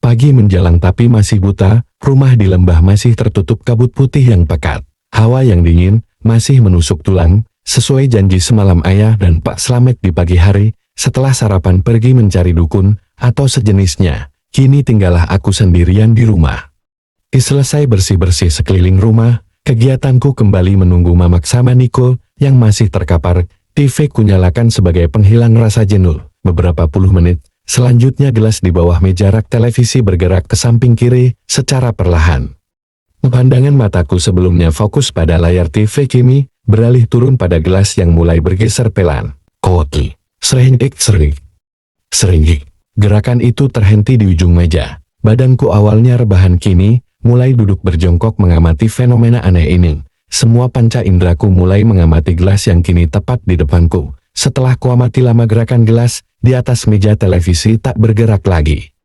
Pagi menjelang tapi masih buta, rumah di lembah masih tertutup kabut putih yang pekat. Hawa yang dingin masih menusuk tulang, sesuai janji semalam ayah dan Pak Slamet di pagi hari, setelah sarapan pergi mencari dukun atau sejenisnya. Kini tinggallah aku sendirian di rumah. Selesai bersih-bersih sekeliling rumah, kegiatanku kembali menunggu Mamak sama Niko yang masih terkapar. TV kunyalakan sebagai penghilang rasa jenuh. Beberapa puluh menit, selanjutnya gelas di bawah meja rak televisi bergerak ke samping kiri secara perlahan. Pandangan mataku sebelumnya fokus pada layar TV kini beralih turun pada gelas yang mulai bergeser pelan. Koti, seringik. Gerakan itu terhenti di ujung meja. Badanku awalnya rebahan kini mulai duduk berjongkok mengamati fenomena aneh ini. Semua panca indraku mulai mengamati gelas yang kini tepat di depanku. Setelah kuamati lama gerakan gelas, di atas meja televisi tak bergerak lagi.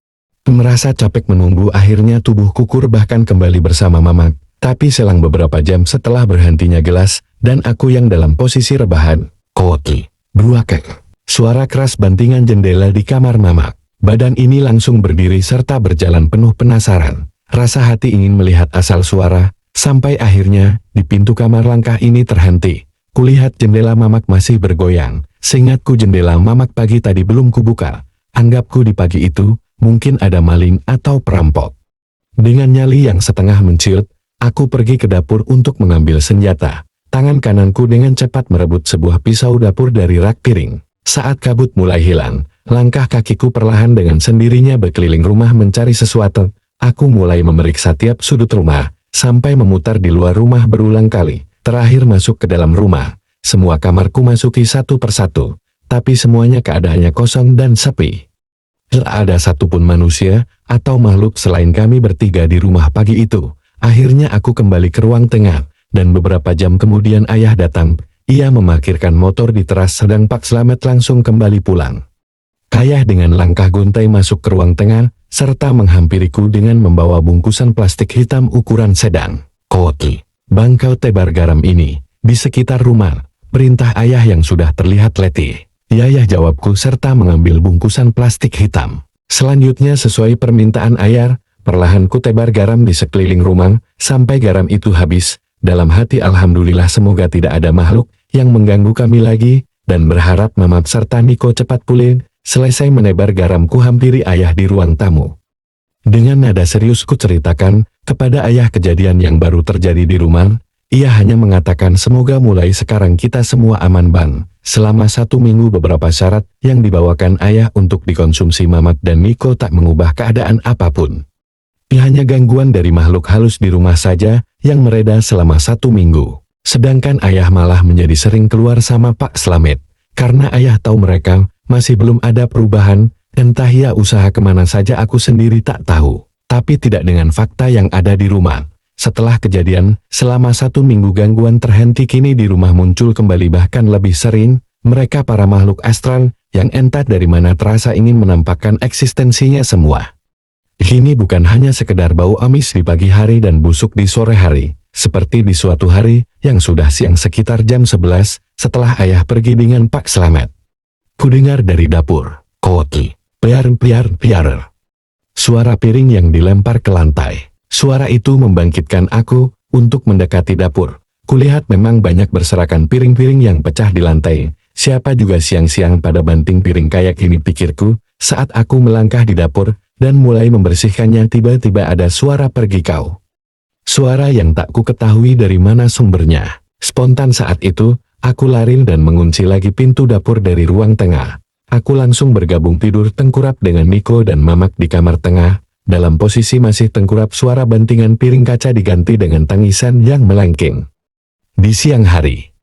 Merasa capek menunggu, akhirnya tubuhku bahkan kembali bersama Mamak. Tapi selang beberapa jam setelah berhentinya gelas, dan aku yang dalam posisi rebahan, Koti, beruakek. Suara keras bantingan jendela di kamar Mamak. Badan ini langsung berdiri serta berjalan penuh penasaran. Rasa hati ingin melihat asal suara. Sampai akhirnya, di pintu kamar langkah ini terhenti. Kulihat jendela Mamak masih bergoyang. Seingatku jendela Mamak pagi tadi belum kubuka. Anggapku di pagi itu, mungkin ada maling atau perampok. Dengan nyali yang setengah menciut, aku pergi ke dapur untuk mengambil senjata. Tangan kananku dengan cepat merebut sebuah pisau dapur dari rak piring. Saat kabut mulai hilang, langkah kakiku perlahan dengan sendirinya berkeliling rumah mencari sesuatu. Aku mulai memeriksa tiap sudut rumah. Sampai memutar di luar rumah berulang kali, terakhir masuk ke dalam rumah. Semua kamarku masuki satu persatu, tapi semuanya keadaannya kosong dan sepi. Tak ada satupun manusia atau makhluk selain kami bertiga di rumah pagi itu. Akhirnya aku kembali ke ruang tengah, dan beberapa jam kemudian ayah datang. Ia memarkirkan motor di teras sedang Pak Slamet langsung kembali pulang. Ayah dengan langkah gontai masuk ke ruang tengah, serta menghampiriku dengan membawa bungkusan plastik hitam ukuran sedang. Koti, bangkau tebar garam ini, di sekitar rumah, perintah ayah yang sudah terlihat letih. Yayah jawabku serta mengambil bungkusan plastik hitam. Selanjutnya sesuai permintaan ayah, perlahan ku tebar garam di sekeliling rumah, sampai garam itu habis. Dalam hati alhamdulillah semoga tidak ada makhluk yang mengganggu kami lagi, dan berharap Mamat serta Niko cepat pulih. Selesai menebar garam ku hampiri ayah di ruang tamu. Dengan nada serius ku ceritakan kepada ayah kejadian yang baru terjadi di rumah. Ia hanya mengatakan semoga mulai sekarang kita semua aman bang. Selama 1 minggu beberapa syarat yang dibawakan ayah untuk dikonsumsi Mamat dan Niko tak mengubah keadaan apapun. Hanya gangguan dari makhluk halus di rumah saja yang mereda selama 1 minggu. Sedangkan ayah malah menjadi sering keluar sama Pak Slamet. Karena ayah tahu mereka masih belum ada perubahan, entah ya usaha kemana saja aku sendiri tak tahu. Tapi tidak dengan fakta yang ada di rumah. Setelah kejadian, selama 1 minggu gangguan terhenti kini di rumah muncul kembali bahkan lebih sering. Mereka para makhluk astral, yang entah dari mana terasa ingin menampakkan eksistensinya semua. Ini bukan hanya sekedar bau amis di pagi hari dan busuk di sore hari. Seperti di suatu hari, yang sudah siang sekitar jam 11, setelah ayah pergi dengan Pak Slamet. Kudengar dari dapur, Koti, piar. Suara piring yang dilempar ke lantai. Suara itu membangkitkan aku untuk mendekati dapur. Kulihat memang banyak berserakan piring-piring yang pecah di lantai. Siapa juga siang-siang pada banting piring kayak ini, pikirku, saat aku melangkah di dapur dan mulai membersihkannya. Tiba-tiba ada suara pergi kau. Suara yang tak ku ketahui dari mana sumbernya. Spontan saat itu, aku lari dan mengunci lagi pintu dapur dari ruang tengah. Aku langsung bergabung tidur tengkurap dengan Niko dan Mamak di kamar tengah. Dalam posisi masih tengkurap, suara bantingan piring kaca diganti dengan tangisan yang melengking. Di siang hari,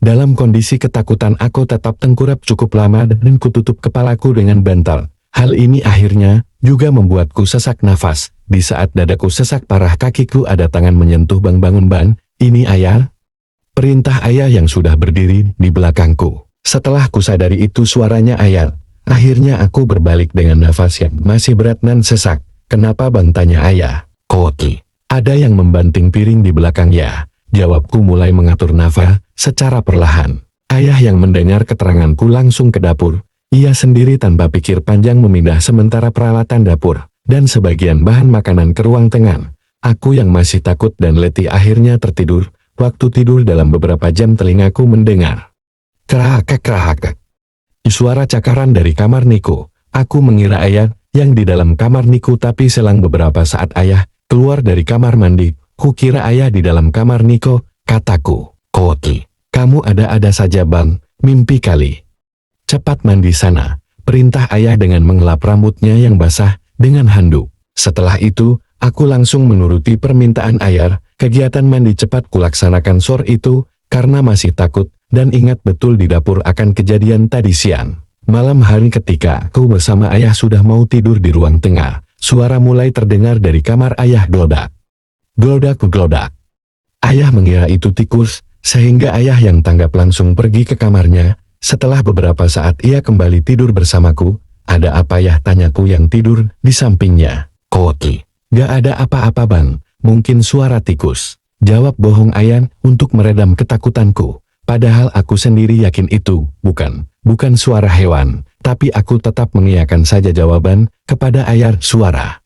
dalam kondisi ketakutan aku tetap tengkurap cukup lama dan kututup kepalaku dengan bantal. Hal ini akhirnya juga membuatku sesak nafas. Di saat dadaku sesak parah, kakiku ada tangan menyentuh bangun ban. Ini ayah. Perintah ayah yang sudah berdiri di belakangku. Setelah kusadari itu suaranya ayah. Akhirnya aku berbalik dengan nafas yang masih berat dan sesak. Kenapa bang, tanya ayah. Koti, ada yang membanting piring di belakang ya. Jawabku mulai mengatur nafas secara perlahan. Ayah yang mendengar keteranganku langsung ke dapur. Ia sendiri tanpa pikir panjang memindah sementara peralatan dapur. dan sebagian bahan makanan ke ruang tengah. Aku yang masih takut dan letih akhirnya tertidur. Waktu tidur dalam beberapa jam telingaku mendengar kerahak-kerahak. Suara cakaran dari kamar Niko. Aku mengira ayah yang di dalam kamar Niko, tapi selang beberapa saat ayah keluar dari kamar mandi. Kukira ayah di dalam kamar Niko, kataku. Koki, kamu ada-ada saja bang, mimpi kali. Cepat mandi sana, perintah ayah dengan mengelap rambutnya yang basah dengan handuk. Setelah itu, aku langsung menuruti permintaan ayah. Kegiatan mandi cepat kulaksanakan sore itu, karena masih takut dan ingat betul di dapur akan kejadian tadi siang. Malam hari ketika aku bersama ayah sudah mau tidur di ruang tengah, suara mulai terdengar dari kamar ayah, glodak. Glodak-glodak. Ayah mengira itu tikus, sehingga ayah yang tanggap langsung pergi ke kamarnya. Setelah beberapa saat ia kembali tidur bersamaku. Ada apa ya, tanyaku yang tidur di sampingnya. Koki, gak ada apa-apa bang, mungkin suara tikus. Jawab bohong ayah untuk meredam ketakutanku. Padahal aku sendiri yakin itu bukan suara hewan. Tapi aku tetap mengiyakan saja jawaban kepada ayah suara.